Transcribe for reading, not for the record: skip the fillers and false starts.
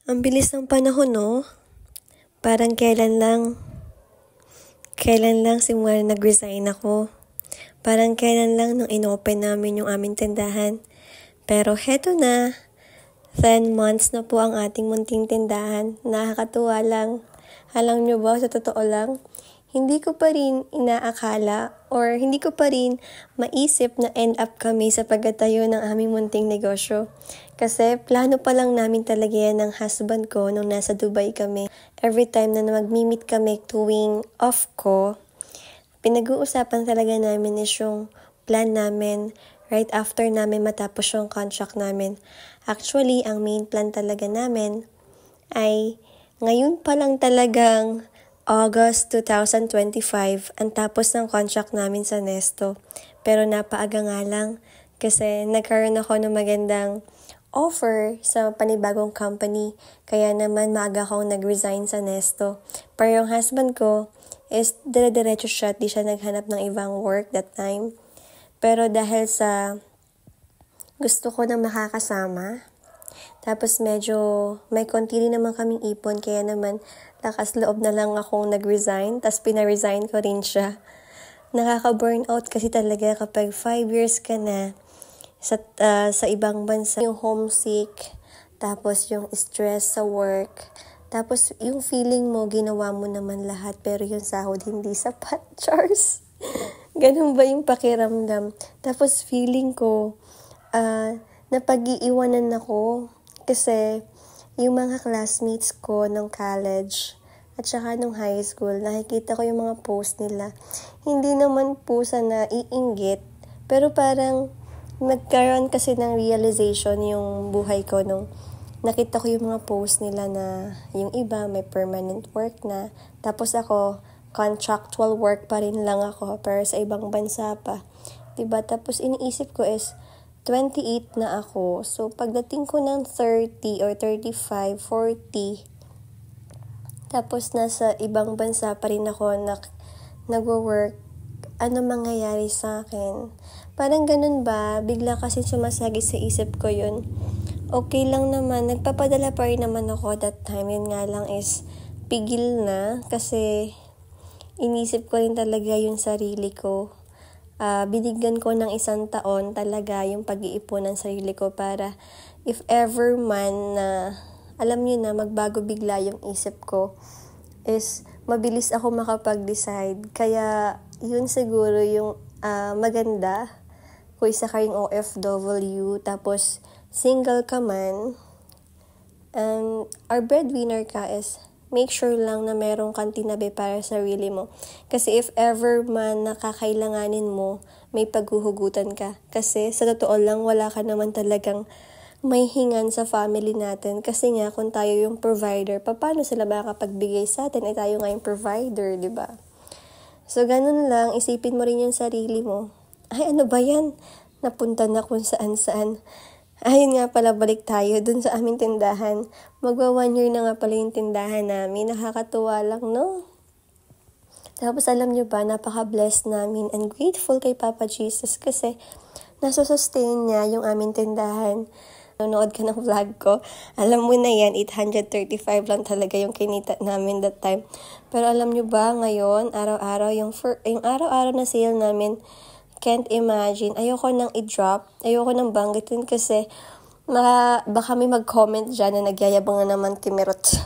Ang bilis ng panahon, no? Parang kailan lang simula nag-resign ako. Parang kailan lang nung inopen namin yung aming tindahan. Pero heto na, 10 months na po ang ating munting tindahan. Nakakatuwa lang. Alam nyo ba, sa totoo lang, hindi ko pa rin inaakala or hindi ko pa rin maisip na end up kami sa pagtatayo ng aming munting negosyo. Kasi plano pa lang namin talaga yan ng husband ko nung nasa Dubai kami. Every time na mag-meet kami tuwing off ko, pinag-uusapan talaga namin is yung plan namin right after namin matapos yung contract namin. Actually, ang main plan talaga namin ay ngayon pa lang talagang August 2025 ang tapos ng contract namin sa Nesto. Pero napaaga nga lang kasi nagkaroon ako ng magandang offer sa panibagong company. Kaya naman maaga akong nag-resign sa Nesto. Pero yung husband ko is dire-diretso siya at di siya naghanap ng ibang work that time. Pero dahil sa gusto ko na makakasama, tapos medyo may konti rin naman kaming ipon, kaya naman lakas loob na lang akong nag-resign, tapos pina-resign ko rin siya. Nakaka-burnout kasi talaga kapag 5 years ka na sa ibang bansa, yung homesick, tapos yung stress sa work, tapos yung feeling mo, ginawa mo naman lahat, pero yung sahod hindi sapat, Charles. Ganun ba yung pakiramdam? Tapos feeling ko, napag-iiwanan ako kasi yung mga classmates ko ng college at saka nung high school, nakikita ko yung mga post nila. Hindi naman po sa naiinggit, pero parang nagkaroon kasi ng realization yung buhay ko nung nakita ko yung mga post nila na yung iba may permanent work na. Tapos ako, contractual work pa rin lang ako pero sa ibang bansa pa. Diba? Tapos iniisip ko is 28 na ako. So, pagdating ko ng 30 or 35, 40, tapos nasa ibang bansa pa rin ako nag-work, ano mangyayari sa akin? Parang ganun ba? Bigla kasi sumasagi sa isip ko yun. Okay lang naman. Nagpapadala pa rin naman ako that time. Yun nga lang is pigil na kasi inisip ko rin talaga yung sarili ko. Binigyan ko ng 1 taon talaga yung pag-iipon ng sarili ko para if ever man na alam nyo na magbago bigla yung isip ko is mabilis ako makapag-decide. Kaya yun siguro yung maganda kung isa kayong OFW tapos single ka man and our breadwinner ka is make sure lang na merong kang tinabi para sa sarili mo. Kasi if ever man nakakailanganin mo, may paghuhugutan ka. Kasi sa totoo lang, wala ka naman talagang may hingan sa family natin. Kasi nga, kung tayo yung provider, paano sila makapagbigay sa atin? Tayo nga yung provider, di ba? So, ganun lang. Isipin mo rin yung sarili mo. Ay, ano ba yan? Napunta na kung saan-saan. Ayun nga pala, balik tayo dun sa aming tindahan. Magwa 1 year na nga pala yung tindahan namin. Nakakatuwa lang, no? Tapos alam nyo ba, napaka-blessed namin and grateful kay Papa Jesus kasi nasa-sustain niya yung aming tindahan. Nanonood ka ng vlog ko, alam mo na yan, 835 lang talaga yung kinita namin that time. Pero alam nyo ba, ngayon, araw-araw, yung araw-araw na sale namin, can't imagine. Ayoko nang i-drop. Ayoko nang banggitin kasi baka may mag-comment dyan na nagyayabang na naman Timirot.